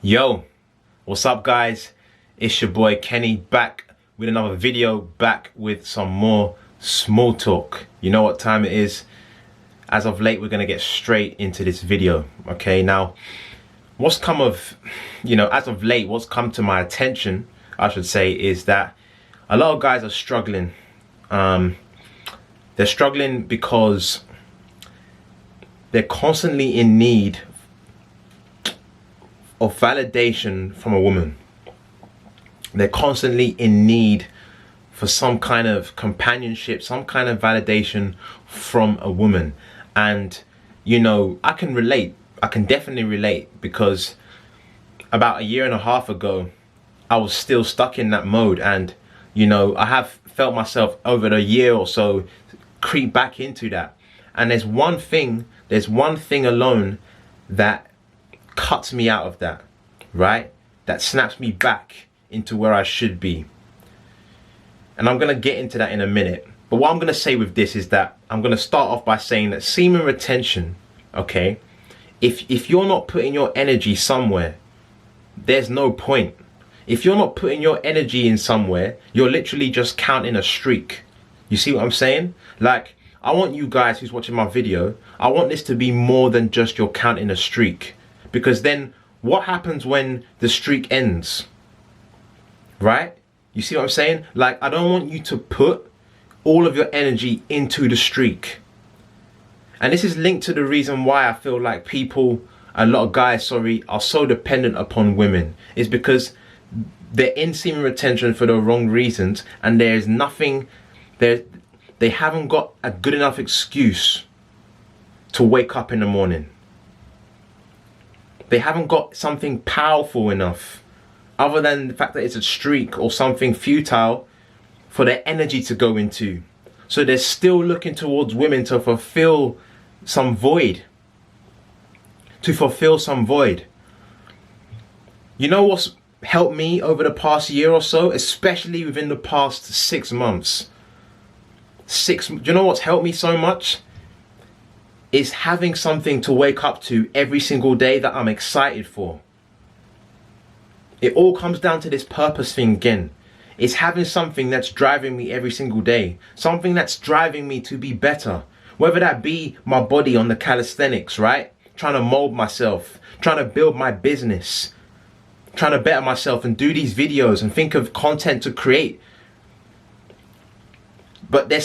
Yo, what's up guys? It's your boy Kenny back with another video, back with some more small talk. You know what time it is. As of late, we're gonna get straight into this video. Okay, now what's come of, as of late, what's come to my attention, I should say, is that a lot of guys are struggling. They're struggling because they're constantly in need of validation from a woman. They're constantly in need for some kind of companionship, some kind of validation from a woman. And I can relate. I can definitely relate, because about a year and a half ago I was still stuck in that mode, and I have felt myself over the year or so creep back into that. And there's one thing alone that cuts me out of that, right? That snaps me back into where I should be. And I'm gonna get into that in a minute. But what I'm gonna say with this is that I'm gonna start off by saying that semen retention, okay, if you're not putting your energy somewhere, there's no point. If you're not putting your energy in somewhere, you're literally just counting a streak. You see what I'm saying? Like, I want you guys who's watching my video, I want this to be more than just you're counting a streak. Because then what happens when the streak ends? Right? You see what I'm saying? Like, I don't want you to put all of your energy into the streak. And this is linked to the reason why I feel like a lot of guys, are so dependent upon women. Is because they're in semen retention for the wrong reasons, and there's nothing there. They haven't got a good enough excuse to wake up in the morning. They haven't got something powerful enough, other than the fact that it's a streak or something futile, for their energy to go into. So they're still looking towards women to fulfill some void. You know what's helped me over the past year or so, especially within the past 6 months? Do you know what's helped me so much? Is having something to wake up to every single day that I'm excited for. It all comes down to this purpose thing again. It's having something that's driving me every single day. Something that's driving me to be better. Whether that be my body on the calisthenics, right? Trying to mold myself. Trying to build my business. Trying to better myself and do these videos and think of content to create. But there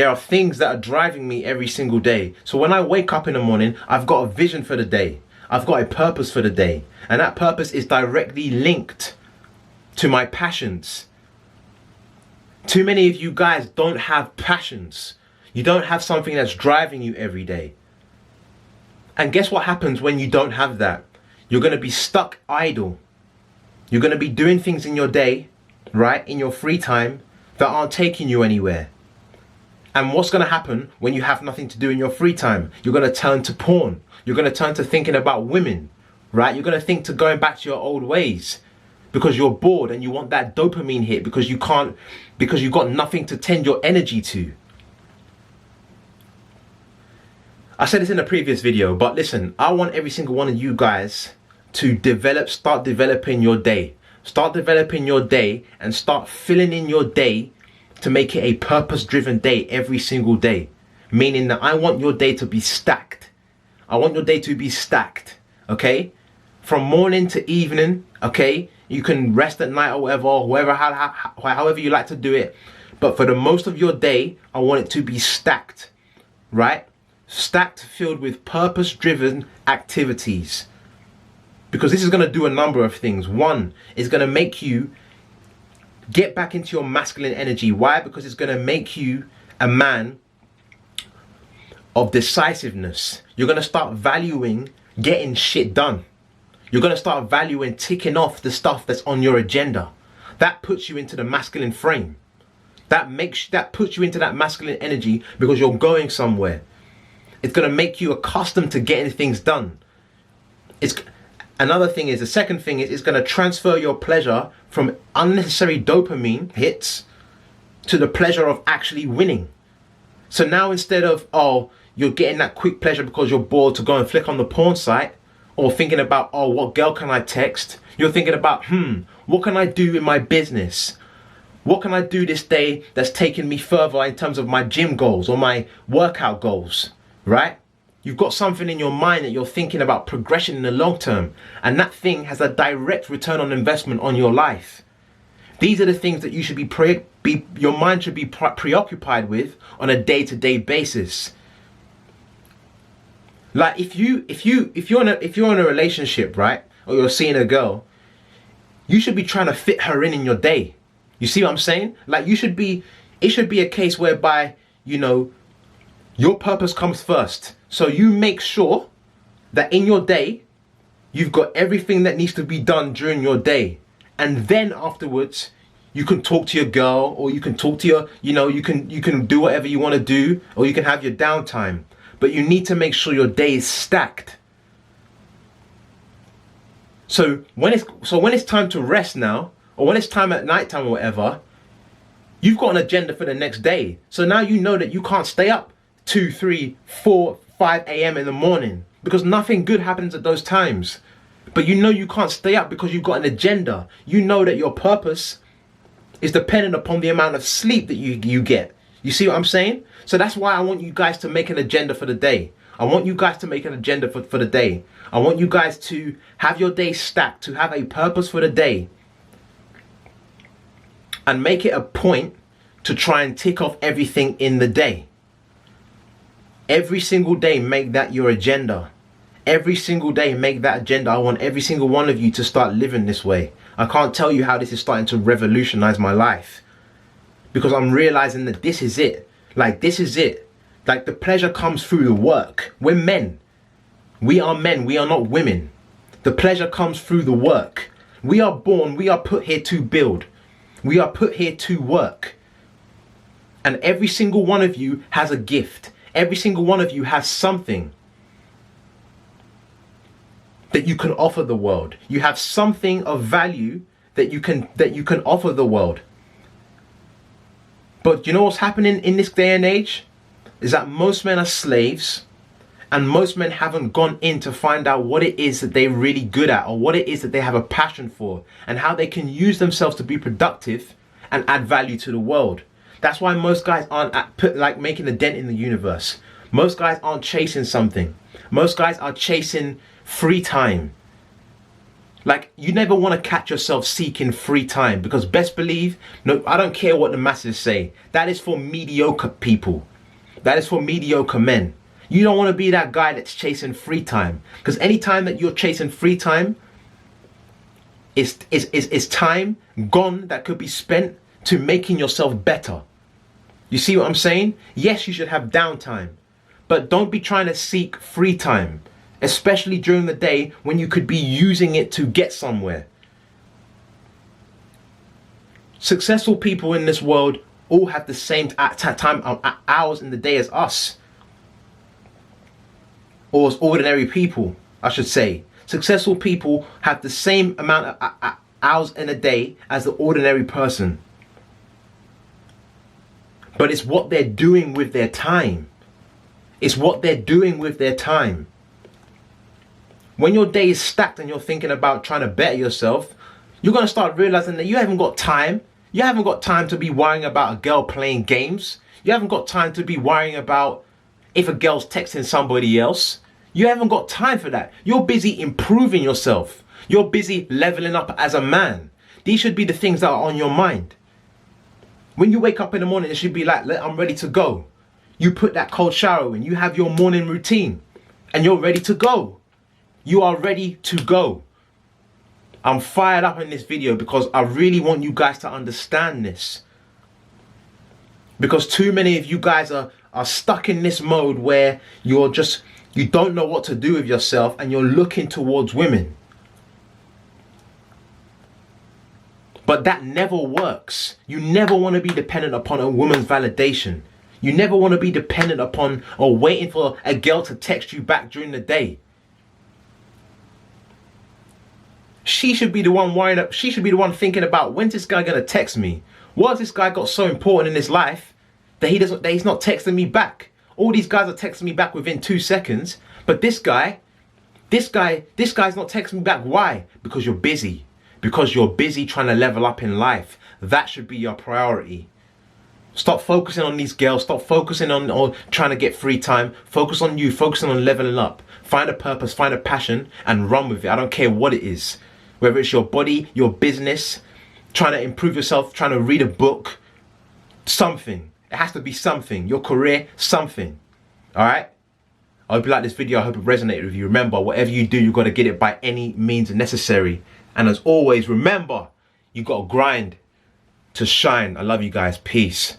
are things that are driving me every single day. So when I wake up in the morning, I've got a vision for the day. I've got a purpose for the day. And that purpose is directly linked to my passions. Too many of you guys don't have passions. You don't have something that's driving you every day. And guess what happens when you don't have that? You're going to be stuck idle. You're going to be doing things in your day, right, in your free time, that aren't taking you anywhere. And what's going to happen when you have nothing to do in your free time? You're going to turn to porn. You're going to turn to thinking about women, right? You're going to think to going back to your old ways, because you're bored and you want that dopamine hit, because you've got nothing to tend your energy to. I said this in a previous video, but listen, I want every single one of you guys to start developing your day. Start developing your day and start filling in your day to make it a purpose-driven day every single day. Meaning that I want your day to be stacked. I want your day to be stacked, okay? From morning to evening, okay? You can rest at night or whatever, however you like to do it. But for the most of your day, I want it to be stacked, right? Stacked, filled with purpose-driven activities. Because this is going to do a number of things. One, is going to make you get back into your masculine energy. Why? Because it's going to make you a man of decisiveness. You're going to start valuing getting shit done. You're going to start valuing ticking off the stuff that's on your agenda. That puts you into the masculine frame. That puts you into that masculine energy, because you're going somewhere. It's going to make you accustomed to getting things done. The second thing is, it's going to transfer your pleasure from unnecessary dopamine hits to the pleasure of actually winning. So now, instead of, you're getting that quick pleasure because you're bored to go and flick on the porn site, or thinking about, oh, what girl can I text? You're thinking about, what can I do in my business? What can I do this day that's taking me further in terms of my gym goals or my workout goals, right? You've got something in your mind that you're thinking about progression in the long term, and that thing has a direct return on investment on your life. These are the things that you should your mind should be preoccupied with on a day-to-day basis. Like if you're in a relationship, right, or you're seeing a girl, you should be trying to fit her in your day. You see what I'm saying? Like it should be a case whereby, you know, your purpose comes first. So you make sure that in your day, you've got everything that needs to be done during your day. And then afterwards, you can talk to your girl, or you can talk to your, you can do whatever you want to do, or you can have your downtime. But you need to make sure your day is stacked. So when it's time to rest now, or when it's time at nighttime or whatever, you've got an agenda for the next day. So now you know that you can't stay up 2, 3, 4, 5 a.m. in the morning, because nothing good happens at those times. But you know you can't stay up because you've got an agenda. You know that your purpose is dependent upon the amount of sleep that you get. You see what I'm saying? So that's why I want you guys to make an agenda for the day. I want you guys to make an agenda for the day. I want you guys to have your day stacked, to have a purpose for the day. And make it a point to try and tick off everything in the day. Every single day, make that your agenda. Every single day, make that agenda. I want every single one of you to start living this way. I can't tell you how this is starting to revolutionize my life. Because I'm realizing that this is it. Like, this is it. Like, the pleasure comes through the work. We're men. We are men. We are not women. The pleasure comes through the work. We are born. We are put here to build. We are put here to work. And every single one of you has a gift. Every single one of you has something that you can offer the world. You have something of value that you can offer the world. But you know what's happening in this day and age? Is that most men are slaves, and most men haven't gone in to find out what it is that they're really good at, or what it is that they have a passion for, and how they can use themselves to be productive and add value to the world. That's why most guys aren't making a dent in the universe. Most guys aren't chasing something. Most guys are chasing free time. Like, you never want to catch yourself seeking free time, because best believe, no, I don't care what the masses say. That is for mediocre people. That is for mediocre men. You don't want to be that guy that's chasing free time, because any time that you're chasing free time is time gone that could be spent to making yourself better. You see what I'm saying? Yes, you should have downtime, but don't be trying to seek free time, especially during the day when you could be using it to get somewhere. Successful people in this world all have the same time hours in the day as us, or as ordinary people, I should say. Successful people have the same amount of hours in a day as the ordinary person. But it's what they're doing with their time. It's what they're doing with their time. When your day is stacked and you're thinking about trying to better yourself, you're going to start realizing that you haven't got time. You haven't got time to be worrying about a girl playing games. You haven't got time to be worrying about if a girl's texting somebody else. You haven't got time for that. You're busy improving yourself. You're busy leveling up as a man. These should be the things that are on your mind. When you wake up in the morning, it should be like, I'm ready to go. You put that cold shower in. You have your morning routine and you're ready to go. You are ready to go. I'm fired up in this video because I really want you guys to understand this. Because too many of you guys are stuck in this mode where you don't know what to do with yourself and you're looking towards women. But that never works. You never want to be dependent upon a woman's validation. You never want to be dependent upon or waiting for a girl to text you back during the day. She should be the one worrying up. She should be the one thinking about, when's this guy going to text me? What has this guy got so important in his life that he's not texting me back? All these guys are texting me back within 2 seconds. But this guy, This guy's not texting me back. Why? Because you're busy. Because you're busy trying to level up in life. That should be your priority. Stop focusing on these girls. Stop focusing on trying to get free time. Focus on you. Focusing on leveling up. Find a purpose, find a passion, and run with it. I don't care what it is. Whether it's your body, your business, trying to improve yourself, trying to read a book, something. It has to be something. Your career, something. Alright? I hope you like this video. I hope it resonated with you. Remember, whatever you do, you've got to get it by any means necessary. And as always, remember, you got to grind to shine. I love you guys. Peace.